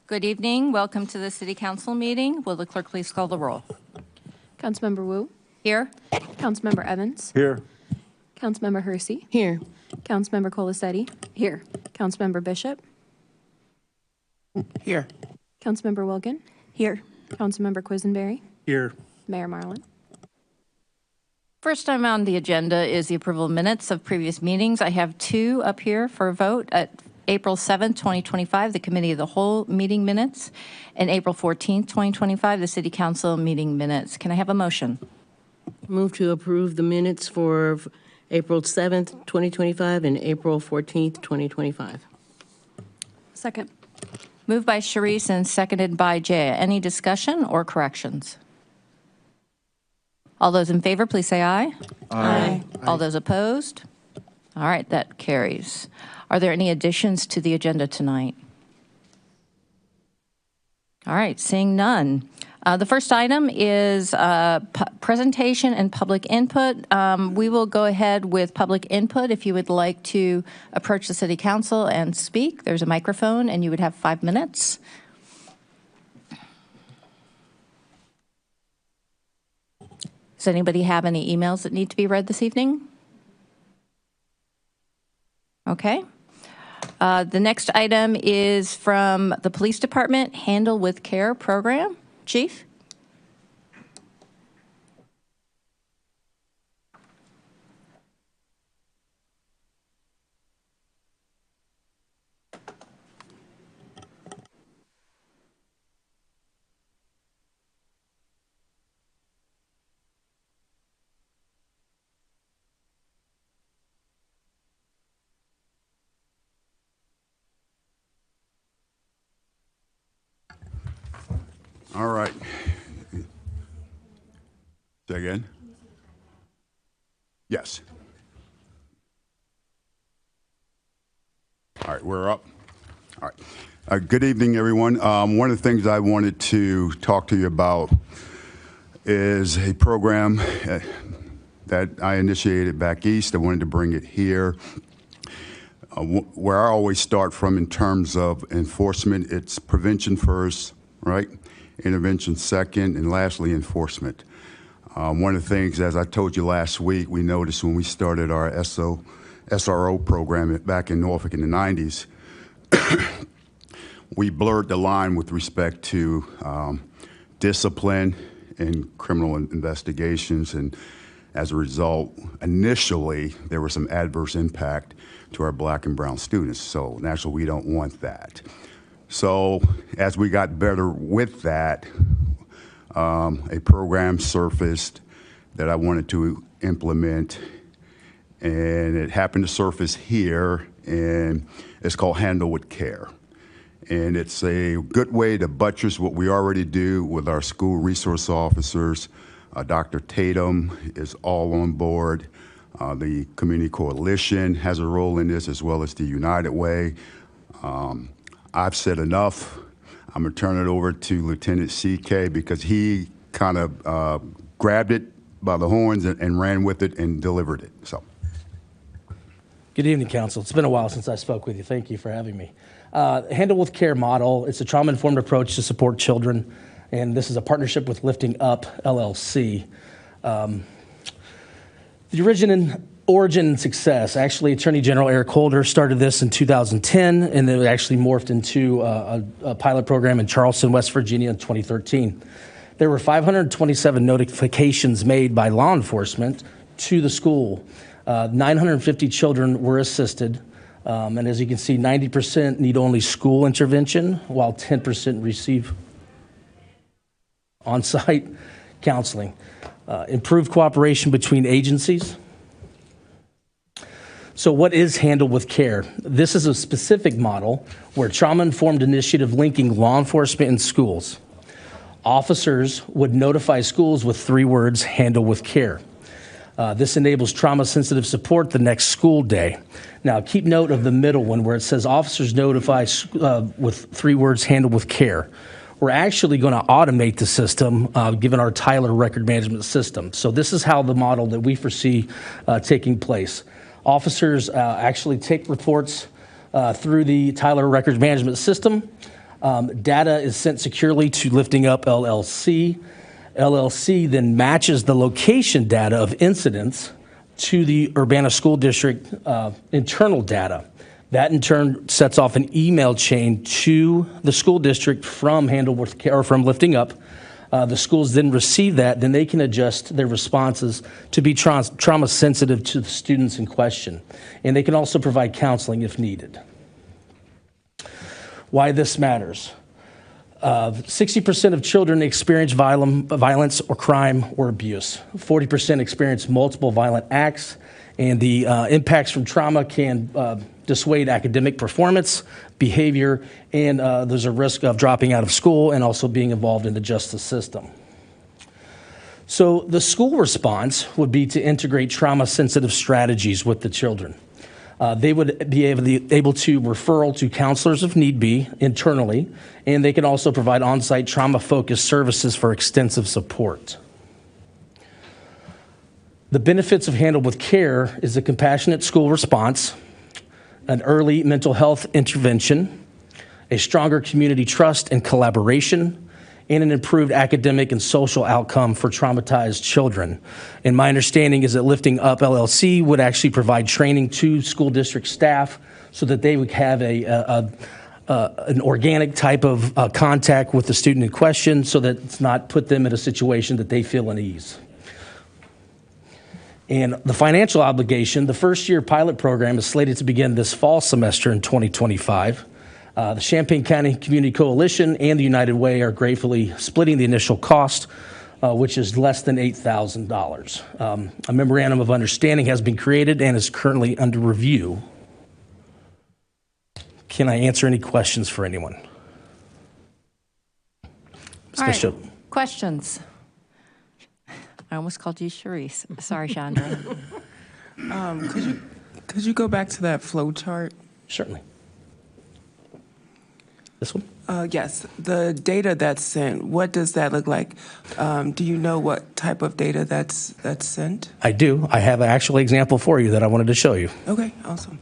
Good evening. Welcome to the City Council meeting. Will the clerk please call the roll? Councilmember Wu. Here. Councilmember Evans. Here. Councilmember Hersey. Here. Councilmember Colasetti. Here. Councilmember Bishop. Here. Councilmember Wilkin. Here. Councilmember Quisenberry. Here. Mayor Marlin. First item on the agenda is the approval of minutes of previous meetings. I have two up here for a vote. At April 7th, 2025, the Committee of the Whole meeting minutes, and April 14th, 2025, the City Council meeting minutes. Can I have a motion? Move to approve the minutes for April 7th, 2025 and April 14th, 2025. Second. Moved by Sharice and seconded by Jaya. Any discussion or corrections? All those in favor, please say aye. Aye. All those opposed? All right, that carries. Are there any additions to the agenda tonight? All right, seeing none. The first item is presentation and public input. We will go ahead with public input. If you would like to approach the City Council and speak, there's a microphone and you would have 5 minutes. Does anybody have any emails that need to be read this evening? Okay. The next item is from the Police Department, Handle with Care program. Chief? All right. Say again? Yes. All right, we're up. All right. Good evening, everyone. One of the things I wanted to talk to you about is a program that I initiated back east. I wanted to bring it here. Where I always start from in terms of enforcement, it's prevention first, right? Intervention second, and lastly, enforcement. One of the things, as I told you last week, we noticed when we started our SRO program back in Norfolk in the 90s, we blurred the line with respect to discipline and criminal investigations, and as a result, initially, there was some adverse impact to our black and brown students. So naturally, we don't want that. So as we got better with that, a program surfaced that I wanted to implement, and it happened to surface here, and it's called Handle with Care. And it's a good way to buttress what we already do with our school resource officers. Dr. Tatum is all on board. The Community Coalition has a role in this, as well as the United Way. I've said enough. I'm going to turn it over to Lieutenant CK because he kind of grabbed it by the horns and ran with it and delivered it. So, good evening, Council. It's been a while since I spoke with you. Thank you for having me. Handle with Care model. It's a trauma-informed approach to support children, and this is a partnership with Lifting Up LLC. The origin and success. Actually, Attorney General Eric Holder started this in 2010, and it actually morphed into a pilot program in Charleston, West Virginia in 2013. There were 527 notifications made by law enforcement to the school. 950 children were assisted, and as you can see, 90% need only school intervention, while 10% receive on-site counseling. Improved cooperation between agencies. So what is Handle with Care? This is a specific model where trauma-informed initiative linking law enforcement and schools. Officers would notify schools with 3 words, Handle with Care. This enables trauma-sensitive support the next school day. Now, keep note of the middle one where it says officers notify with 3 words, Handle with Care. We're actually going to automate the system given our Tyler record management system. So this is how the model that we foresee taking place. Officers actually take reports through the Tyler records management system. Data is sent securely to Lifting Up LLC. LLC then matches the location data of incidents to the Urbana School District internal data. That in turn sets off an email chain to the school district from Handle with Care or from Lifting Up. The schools then receive that, then they can adjust their responses to be trauma sensitive to the students in question. And they can also provide counseling if needed. Why this matters. 60% of children experience violence or crime or abuse. 40% experience multiple violent acts, and the impacts from trauma can dissuade academic performance, behavior, and there's a risk of dropping out of school and also being involved in the justice system. So the school response would be to integrate trauma-sensitive strategies with the children. They would be able to referral to counselors if need be internally, and they can also provide on-site trauma-focused services for extensive support. The benefits of Handle with Care is a compassionate school response, an early mental health intervention, a stronger community trust and collaboration, and an improved academic and social outcome for traumatized children. And my understanding is that Lifting Up LLC would actually provide training to school district staff so that they would have an organic type of contact with the student in question so that it's not put them in a situation that they feel unease. And the financial obligation, the first-year pilot program is slated to begin this fall semester in 2025. The Champaign County Community Coalition and the United Way are gratefully splitting the initial cost, which is less than $8,000. A memorandum of understanding has been created and is currently under review. Can I answer any questions for anyone? All right. Bishop. Questions? I almost called you Sharice. Sorry, Chandra. Could you go back to that flow chart? Certainly. This one? Yes, the data that's sent, what does that look like? Do you know what type of data that's sent? I do. I have an actual example for you that I wanted to show you. Okay, awesome.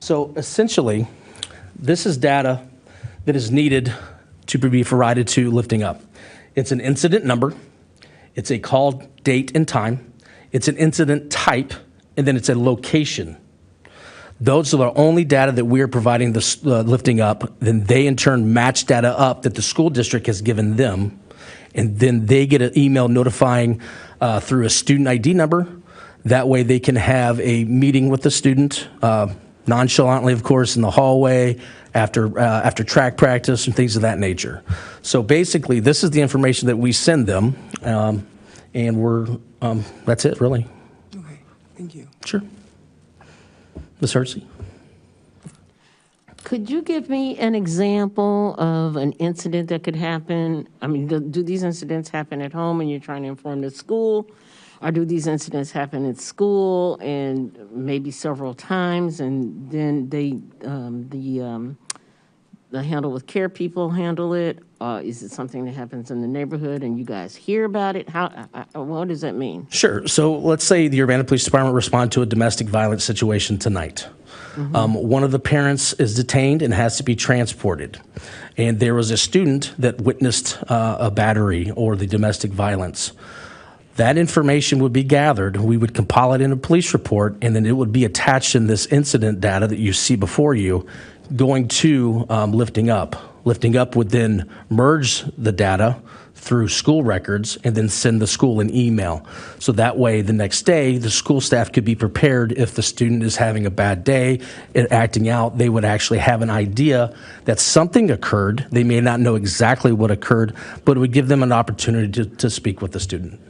So essentially, this is data that is needed to be provided to Lifting Up. It's an incident number, it's a call date and time, it's an incident type, and then it's a location. Those are the only data that we are providing the Lifting Up. Then they in turn match data up that the school district has given them, and then they get an email notifying through a student ID number. That way they can have a meeting with the student, nonchalantly, of course, in the hallway after track practice and things of that nature. So basically, this is the information that we send them, and that's it, really. Okay, thank you. Sure. Ms. Hersey? Could you give me an example of an incident that could happen? I mean, do these incidents happen at home and you're trying to inform the school? Or do these incidents happen at school and maybe several times, and then the Handle with Care people handle it? Is it something that happens in the neighborhood and you guys hear about it? What does that mean? Sure. So let's say the Urbana Police Department respond to a domestic violence situation tonight. One of the parents is detained and has to be transported. And there was a student that witnessed a battery or the domestic violence. That information would be gathered. We would compile it in a police report, and then it would be attached in this incident data that you see before you, going to Lifting Up. Lifting Up would then merge the data through school records and then send the school an email. So that way, the next day, the school staff could be prepared if the student is having a bad day and acting out. They would actually have an idea that something occurred. They may not know exactly what occurred, but it would give them an opportunity to speak with the student.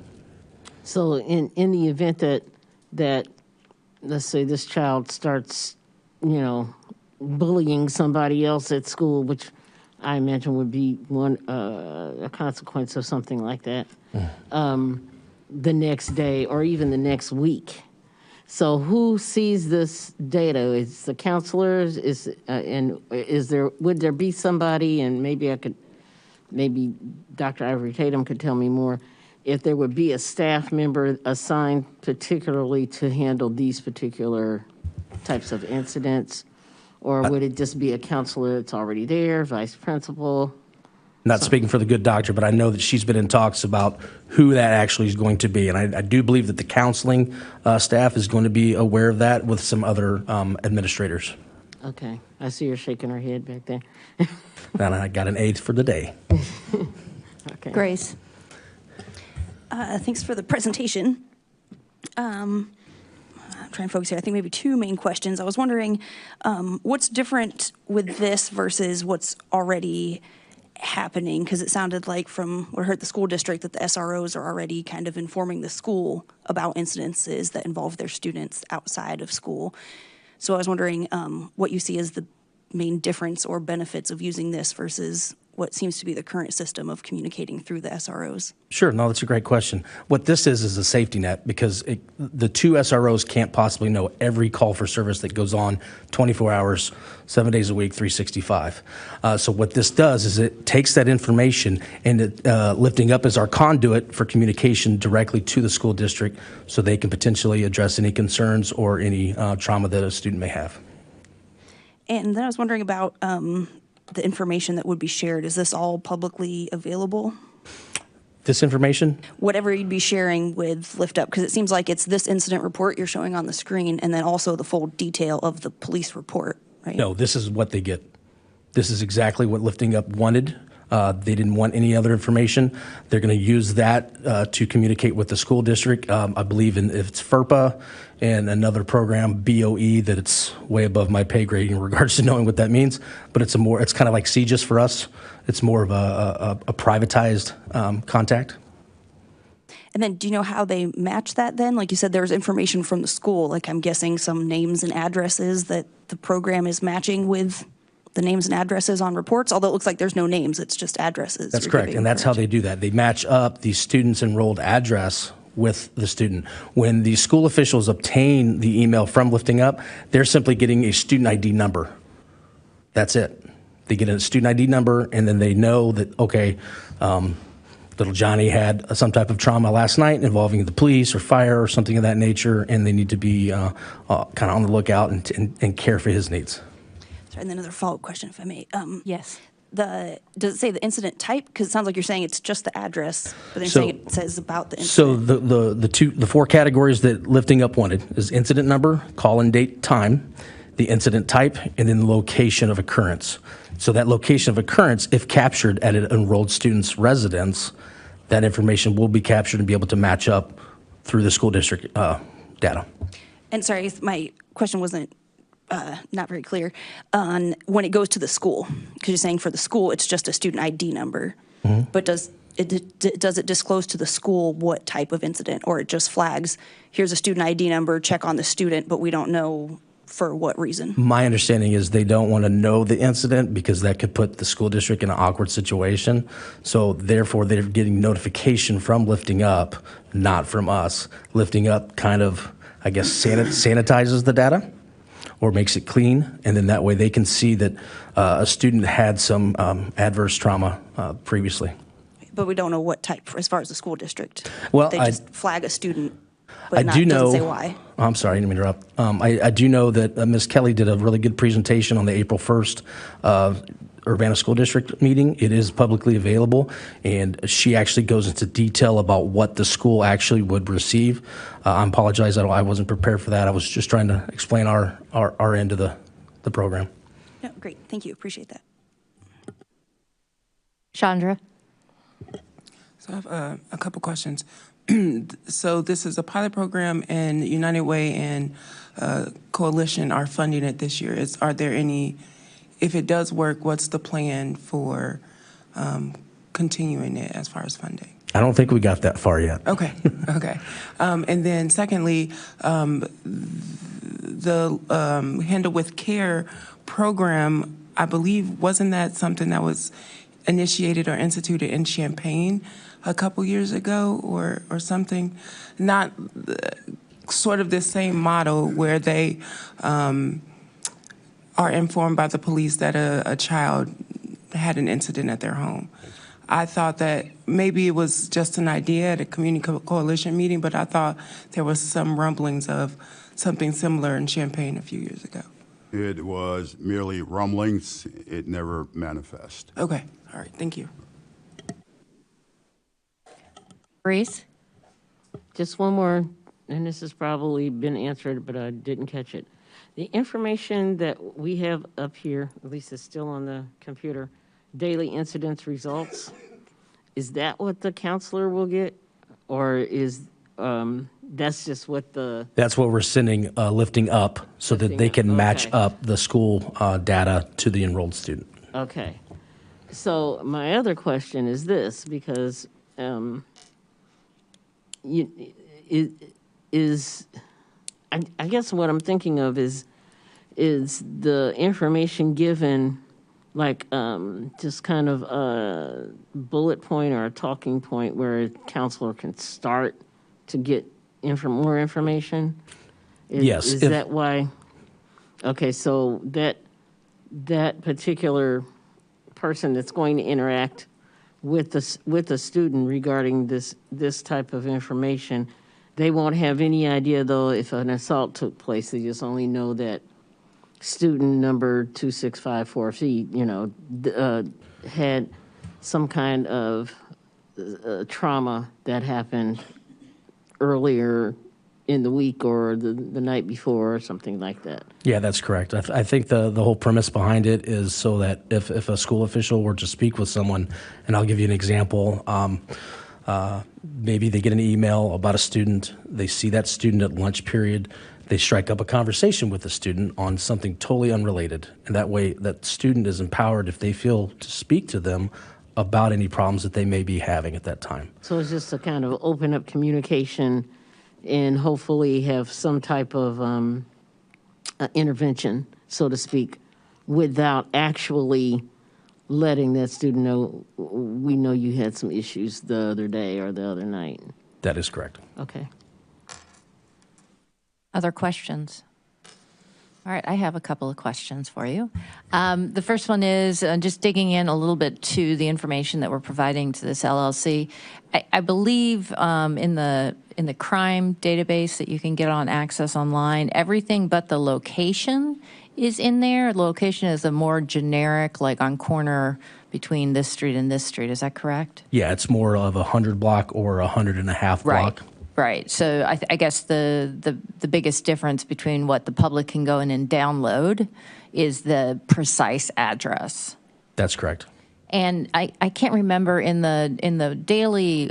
So in the event that let's say this child starts, bullying somebody else at school, which I imagine would be a consequence of something like that, the next day or even the next week. So who sees this data? Is the counselors? Would there be somebody? And maybe Dr. Ivory Tatum could tell me more. if there would be a staff member assigned particularly to handle these particular types of incidents, or would it just be a counselor that's already there, vice principal? Not speaking for the good doctor, but I know that she's been in talks about who that actually is going to be. And I do believe that the counseling staff is going to be aware of that with some other administrators. Okay, I see her shaking her head back there. And I got an 8 for the day. Okay. Grace? Thanks for the presentation. I'm trying to focus here. I think maybe two main questions. I was wondering what's different with this versus what's already happening? Because it sounded like from what I heard at the school district that the SROs are already kind of informing the school about incidences that involve their students outside of school. So I was wondering what you see as the main difference or benefits of using this versus what seems to be the current system of communicating through the SROs. Sure, no, that's a great question. What this is a safety net because the two SROs can't possibly know every call for service that goes on 24 hours, 7 days a week, 365. So what this does is it takes that information and lifting up as our conduit for communication directly to the school district so they can potentially address any concerns or any trauma that a student may have. And then I was wondering about the information that would be shared. Is this all publicly available? This information? Whatever you'd be sharing with Lift Up, because it seems like it's this incident report you're showing on the screen and then also the full detail of the police report, right? No, this is what they get. This is exactly what Lifting Up wanted. They didn't want any other information. They're going to use that to communicate with the school district. I believe if it's FERPA and another program, BOE, that it's way above my pay grade in regards to knowing what that means. But it's kind of like CGIS for us. It's more of a privatized contact. And then do you know how they match that then? Like you said, there's information from the school, like I'm guessing some names and addresses that the program is matching with the names and addresses on reports, although it looks like there's no names, it's just addresses. That's you're correct, giving, and that's how correct? they do that. They match up the student's enrolled address with the student. When the school officials obtain the email from Lifting Up, they're simply getting a student ID number. That's it. They get a student ID number, and then they know that, okay, little Johnny had some type of trauma last night involving the police or fire or something of that nature, and they need to be kind of on the lookout and care for his needs. Sorry, and then another follow-up question, if I may. Yes. Does it say the incident type? Because it sounds like you're saying it's just the address, but then you're So- saying it says about the So incident. the four categories that Lifting Up wanted is incident number, call and date time, the incident type, and then the location of occurrence. So that location of occurrence, if captured at an enrolled student's residence, that information will be captured and be able to match up through the school district data. And sorry, my question wasn't not very clear on when it goes to the school, because you're saying for the school, it's just a student ID number. But does it disclose to the school what type of incident, or it just flags, here's a student ID number, check on the student, but we don't know for what reason? My understanding is they don't want to know the incident because that could put the school district in an awkward situation. So therefore, they're getting notification from Lifting Up, not from us. Lifting Up kind of, I guess, sanitizes the data or makes it clean, and then that way they can see that a student had some adverse trauma previously. But we don't know what type as far as the school district. Well, They just flag a student, I but do doesn't know. say why. I'm sorry, I didn't mean to interrupt. I do know that Ms. Kelly did a really good presentation on the April 1st Urbana School District meeting. It is publicly available, and she actually goes into detail about what the school actually would receive. I apologize, I wasn't prepared for that. I was just trying to explain our end of the program. No, great, thank you, appreciate that. Chandra? So I have a couple questions. So this is a pilot program, and United Way and Coalition are funding it this year. Are there any, if it does work, what's the plan for continuing it as far as funding? I don't think we got that far yet. Okay, okay. And then secondly, the Handle with Care program, I believe, wasn't that something that was initiated or instituted in Champaign a couple years ago or something? Not sort of the same model where they are informed by the police that a child had an incident at their home. I thought that maybe it was just an idea at a community coalition meeting, but I thought there was some rumblings of something similar in Champaign a few years ago. It was merely rumblings. It never manifested. Okay, all right, thank you. Reese? Just one more, and this has probably been answered, but I didn't catch it. The information that we have up here, at least it's still on the computer, daily incidence results, is that what the counselor will get? Or is, that's just what the, That's what we're sending, lifting up, so that Lifting they up, can match okay. up the school data to the enrolled student. okay. So my other question is this, because I guess what I'm thinking of is the information given like just kind of a bullet point or a talking point where a counselor can start to get more information? Yes, Is if- that why? Okay, so that particular person that's going to interact with the student regarding this type of information, they won't have any idea, though, if an assault took place. They just only know that student number 2654C, had some kind of trauma that happened earlier in the week or the night before or something like that. Yeah, that's correct. I think the whole premise behind it is so that if a school official were to speak with someone, and I'll give you an example, maybe they get an email about a student, they see that student at lunch period, they strike up a conversation with the student on something totally unrelated. And that way, that student is empowered if they feel to speak to them about any problems that they may be having at that time. So it's just a kind of open up communication and hopefully have some type of intervention, so to speak, without actually letting that student know, we know you had some issues the other day or the other night. That is correct. Okay. Other questions? All right, I have a couple of questions for you. The first one is just digging in a little bit to the information that we're providing to this LLC. I believe in the crime database that you can get on Access Online, everything but the location is in there. Location is a more generic, like on corner between this street and this street. Is that correct? Yeah, it's more of a 100 block or 100.5 block. Right. So I guess the biggest difference between what the public can go in and download is the precise address. That's correct. And I can't remember in the daily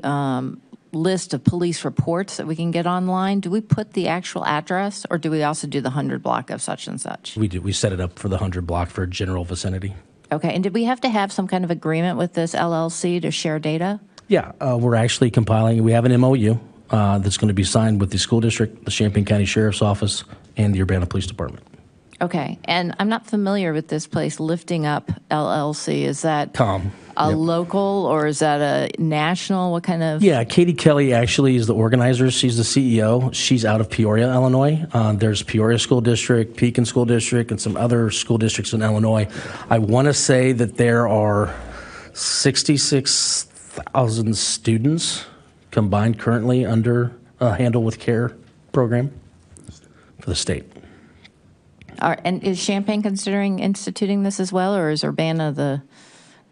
list of police reports that we can get online, do we put the actual address or do we also do the 100 block of such and such? We do. We set it up for the 100 block for general vicinity. Okay. And did we have to have some kind of agreement with this LLC to share data? Yeah, we're actually compiling. We have an MOU that's going to be signed with the school district, the Champaign County Sheriff's Office, and the Urbana Police Department. Okay. And I'm not familiar with this place, Lifting Up LLC. Is that Tom. a Yep. local or is that a national? What kind of? Yeah, Katie Kelly actually is the organizer. She's the CEO. She's out of Peoria, Illinois. There's Peoria School District, Pekin School District, and some other school districts in Illinois. I want to say that there are 66,000 students combined currently under a Handle with Care program for the state. And is Champaign considering instituting this as well, or is Urbana the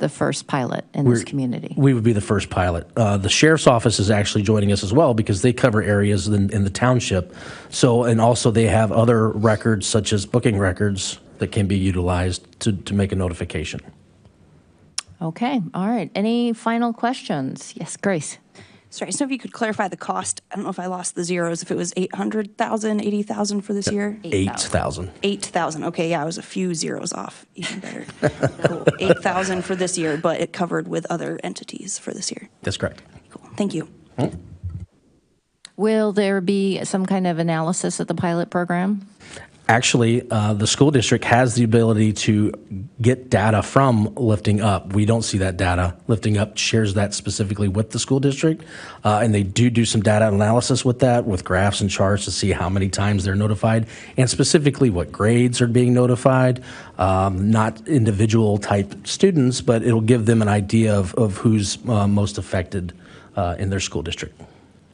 first pilot in this community? We would be the first pilot. The sheriff's office is actually joining us as well because they cover areas in the township. So, and also they have other records such as booking records that can be utilized to make a notification. Okay, all right. Any final questions? Yes, Grace. Sorry, so if you could clarify the cost. I don't know if I lost the zeros, if it was 800,000, 80,000 for this year? 8,000. 8,000. Okay, yeah, I was a few zeros off. Even better. Cool. 8,000 for this year, but it covered with other entities for this year. That's correct. Cool. Thank you. Will there be some kind of analysis of the pilot program? Actually, the school district has the ability to get data from Lifting Up. We don't see that data. Lifting Up shares that specifically with the school district, and they do some data analysis with that, with graphs and charts to see how many times they're notified, and specifically what grades are being notified, not individual type students, but it'll give them an idea of who's most affected in their school district.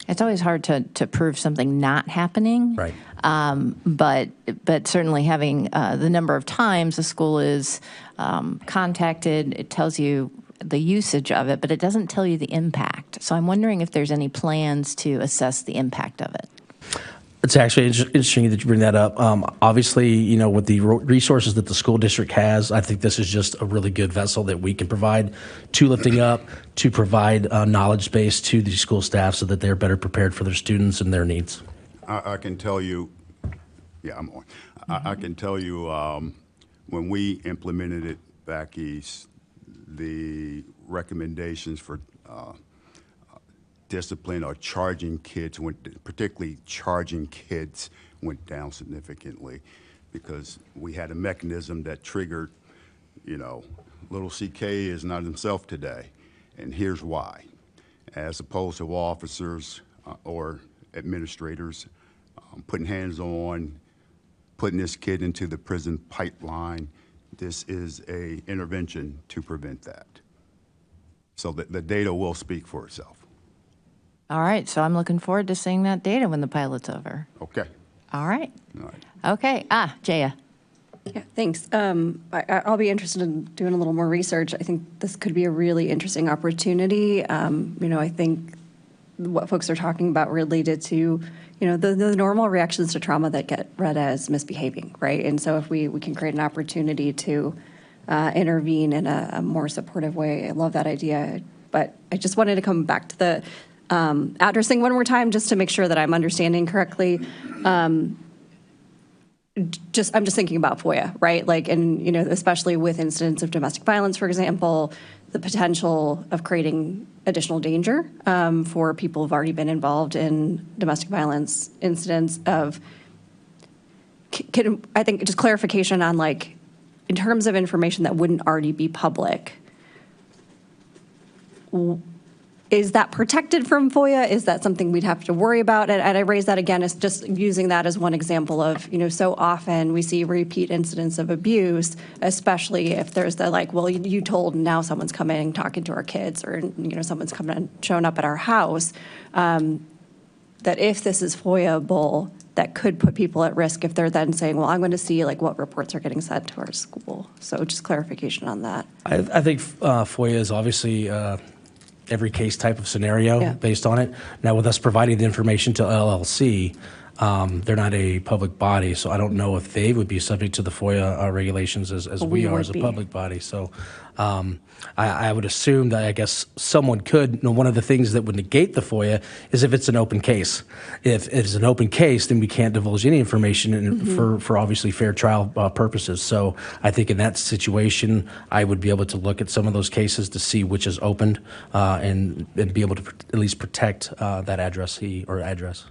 It's always hard to prove something not happening. Right. But certainly having the number of times the school is contacted, it tells you the usage of it, but it doesn't tell you the impact. So I'm wondering if there's any plans to assess the impact of it. It's actually interesting that you bring that up. Obviously, you know, with the resources that the school district has, I think this is just a really good vessel that we can provide to Lifting Up, to provide knowledge base to the school staff so that they're better prepared for their students and their needs. I can tell you, yeah, I'm on. I can tell you when we implemented it back east, the recommendations for discipline or charging kids, particularly charging kids, went down significantly because we had a mechanism that triggered, you know, little CK is not himself today, and here's why. As opposed to officers or administrators putting hands on, putting this kid into the prison pipeline, this is a intervention to prevent that. So the data will speak for itself. All right, so I'm looking forward to seeing that data when the pilot's over. Okay. All right. All right. Okay. Jaya. Yeah, thanks. I'll be interested in doing a little more research. I think this could be a really interesting opportunity. I think what folks are talking about related to, the normal reactions to trauma that get read as misbehaving, right? And so if we can create an opportunity to intervene in a more supportive way, I love that idea. But I just wanted to come back to the addressing one more time, just to make sure that I'm understanding correctly. I'm just thinking about FOIA, right? And especially with incidents of domestic violence, for example, the potential of creating additional danger for people who've already been involved in domestic violence incidents. I think just clarification on in terms of information that wouldn't already be public. Is that protected from FOIA? Is that something we'd have to worry about? And I raise that again as just using that as one example of, so often we see repeat incidents of abuse, especially if there's the you told, and now someone's coming talking to our kids, or, someone's coming and showing up at our house, that if this is FOIA-able, that could put people at risk if they're then saying, well, I'm going to see what reports are getting sent to our school. So just clarification on that. I think FOIA is obviously every case type of scenario based on it. Now, with us providing the information to LLC, they're not a public body, so I don't know if they would be subject to the FOIA regulations as we are as a public body. So I would assume that I guess someone could. One of the things that would negate the FOIA is if it's an open case. If it's an open case, then we can't divulge any information for obviously fair trial purposes. So I think in that situation, I would be able to look at some of those cases to see which is opened and be able to at least protect that addressee or address.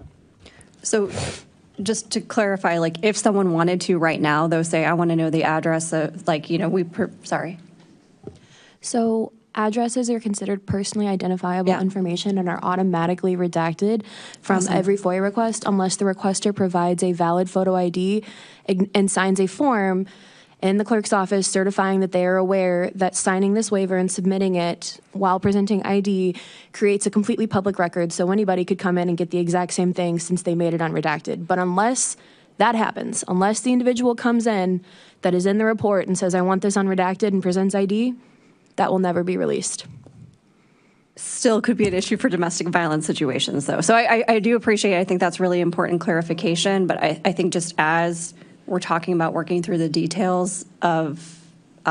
So just to clarify, if someone wanted to right now, though, say, I want to know the address of, sorry. So addresses are considered personally identifiable information and are automatically redacted from every FOIA request unless the requester provides a valid photo ID and signs a form in the clerk's office certifying that they are aware that signing this waiver and submitting it while presenting ID creates a completely public record, so anybody could come in and get the exact same thing since they made it unredacted. But unless that happens, unless the individual comes in that is in the report and says, I want this unredacted and presents ID, that will never be released. Still could be an issue for domestic violence situations, though. So I do appreciate it. I think that's really important clarification, but I think just as we're talking about working through the details of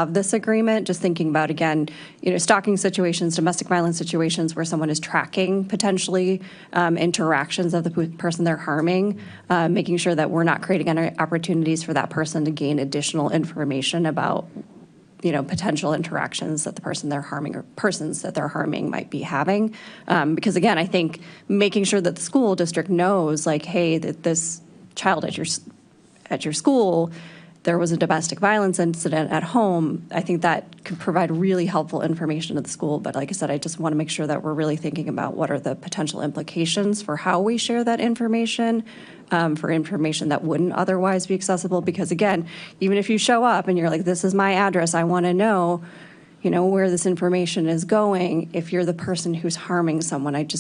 this agreement, just thinking about, again, stalking situations, domestic violence situations where someone is tracking potentially interactions of the person they're harming, making sure that we're not creating any opportunities for that person to gain additional information about potential interactions that the person they're harming or persons that they're harming might be having. Because again, I think making sure that the school district knows, hey, that this child at your school, there was a domestic violence incident at home, I think that could provide really helpful information to the school. But like I said, I just want to make sure that we're really thinking about what are the potential implications for how we share that information, for information that wouldn't otherwise be accessible. Because again, even if you show up and you're like, this is my address, I want to know, where this information is going. If you're the person who's harming someone, like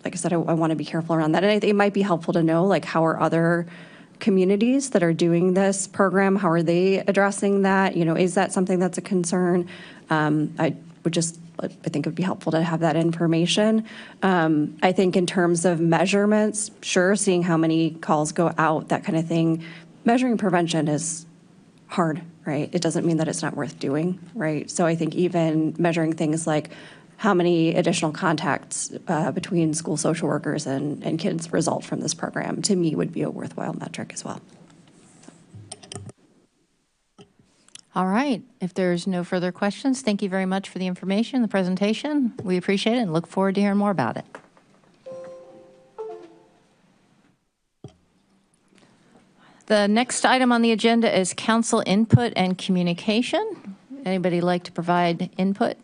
I said, I want to be careful around that. And I think it might be helpful to know, like, how are other communities that are doing this program, how are they addressing that? Is that something that's a concern? I think it would be helpful to have that information. I think in terms of measurements, sure, seeing how many calls go out, that kind of thing. Measuring prevention is hard, right? It doesn't mean that it's not worth doing, right? So I think even measuring things like how many additional contacts between school social workers and kids result from this program, to me, would be a worthwhile metric as well. All right. If there's no further questions, thank you very much for the information, the presentation. We appreciate it and look forward to hearing more about it. The next item on the agenda is council input and communication. Anybody like to provide input?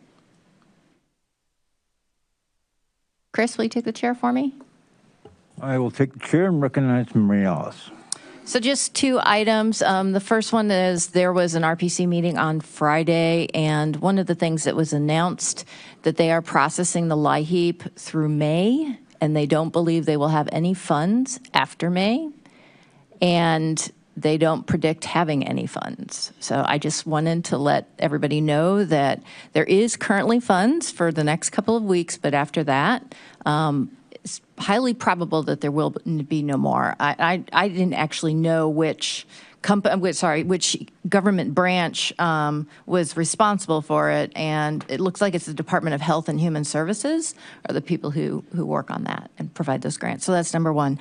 Chris, will you take the chair for me? I will take the chair and recognize Maria Alice. So just two items. The first one is there was an RPC meeting on Friday, and one of the things that was announced that they are processing the LIHEAP through May, and they don't believe they will have any funds after May, and they don't predict having any funds. So I just wanted to let everybody know that there is currently funds for the next couple of weeks, but after that, it's highly probable that there will be no more. I didn't actually know which government branch was responsible for it, and it looks like it's the Department of Health and Human Services are the people who work on that and provide those grants. So that's number one.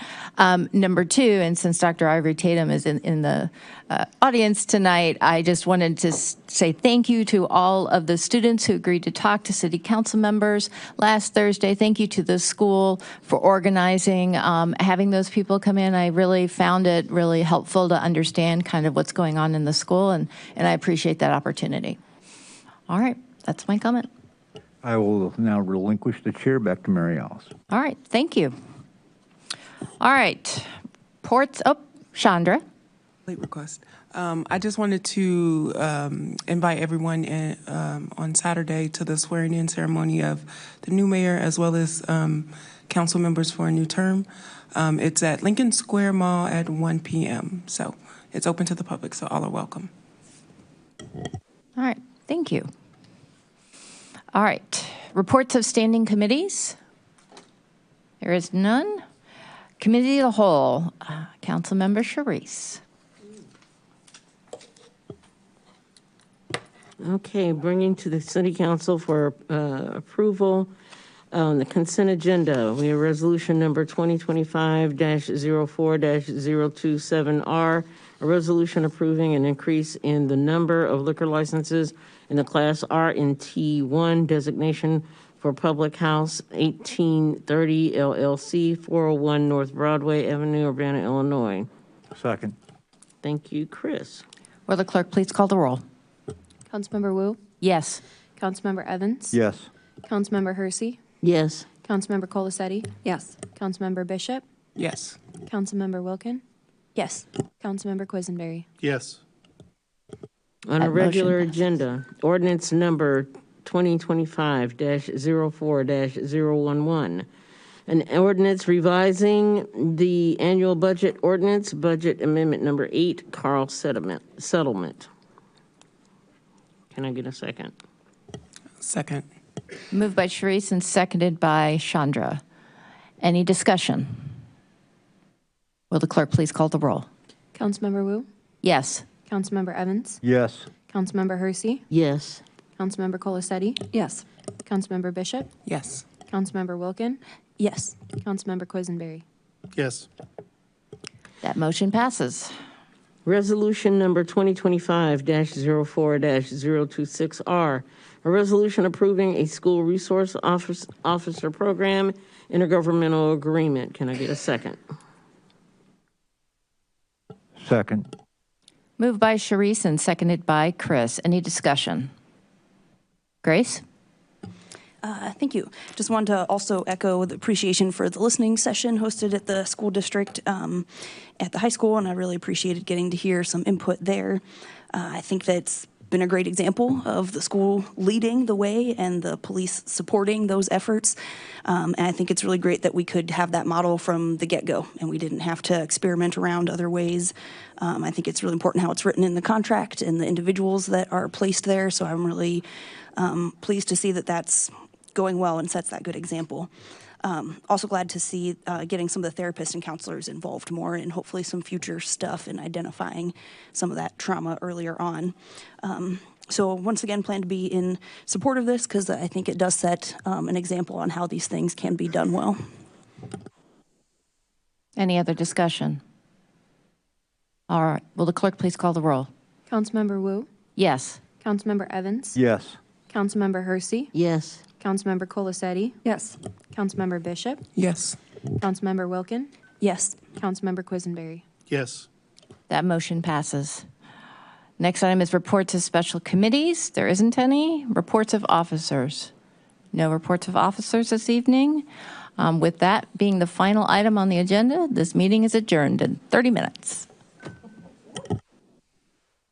Number two, and since Dr. Ivory Tatum is in the audience tonight, I just wanted to say thank you to all of the students who agreed to talk to city council members last Thursday. Thank you to the school for organizing, having those people come in. I really found it really helpful to understand kind of what's going on in the school, and I appreciate that opportunity. All right, that's my comment. I will now relinquish the chair back to Mary Alice. All right, thank you. All right, Chandra. Late request. I just wanted to invite everyone on Saturday to the swearing-in ceremony of the new mayor, as well as council members for a new term. It's at Lincoln Square Mall at 1 p.m. So it's open to the public, so all are welcome. All right, thank you. All right, reports of standing committees. There is none. Committee of the Whole, Councilmember Charisse. Okay, bringing to the City Council for approval on the consent agenda. We have resolution number 2025-04-027R, a resolution approving an increase in the number of liquor licenses in the Class R and T1 designation for Public House 1830 LLC, 401 North Broadway Avenue, Urbana, Illinois. Second. Thank you, Chris. Will the clerk please call the roll? Councilmember Wu, Yes. Councilmember Evans, Yes. Councilmember Hersey, Yes. Councilmember Colasetti, Yes. Councilmember Bishop, Yes. Councilmember Wilkin, Yes. Councilmember Quisenberry. Yes. On That a regular motion passes. agenda, ordinance number 2025-04-011. An ordinance revising the annual budget ordinance, budget amendment number 8, Carl settlement. Can I get a second? Second. Moved by Charisse and seconded by Chandra. Any discussion? Will the clerk please call the roll? Councilmember Wu, Yes. Councilmember Evans, Yes. Councilmember Hersey, Yes. Councilmember Colasetti, Yes. Councilmember Bishop, Yes. Councilmember Wilkin, Yes. Councilmember Quisenberry. Yes. That motion passes. Resolution number 2025-04-026R, a resolution approving a school resource officer program intergovernmental agreement. Can I get a second? Second. Moved by Sharice and seconded by Chris. Any discussion? Grace? Thank you. Just wanted to also echo the appreciation for the listening session hosted at the school district at the high school, and I really appreciated getting to hear some input there. I think that's been a great example of the school leading the way and the police supporting those efforts. And I think it's really great that we could have that model from the get-go and we didn't have to experiment around other ways. I think it's really important how it's written in the contract and the individuals that are placed there. So I'm really pleased to see that that's going well and sets that good example. Also glad to see getting some of the therapists and counselors involved more and hopefully some future stuff in identifying some of that trauma earlier on. So once again, plan to be in support of this because I think it does set an example on how these things can be done well. Any other discussion? All right. Will the clerk please call the roll? Councilmember Wu, Yes. Councilmember Evans, Yes. Councilmember Hersey, Yes. Councilmember Colasetti, Yes. Councilmember Bishop, Yes. Councilmember Wilkin, Yes. Councilmember Quisenberry. Yes. That motion passes. Next item is reports of special committees. There isn't any. Reports of officers. No reports of officers this evening. With that being the final item on the agenda, this meeting is adjourned in 30 minutes.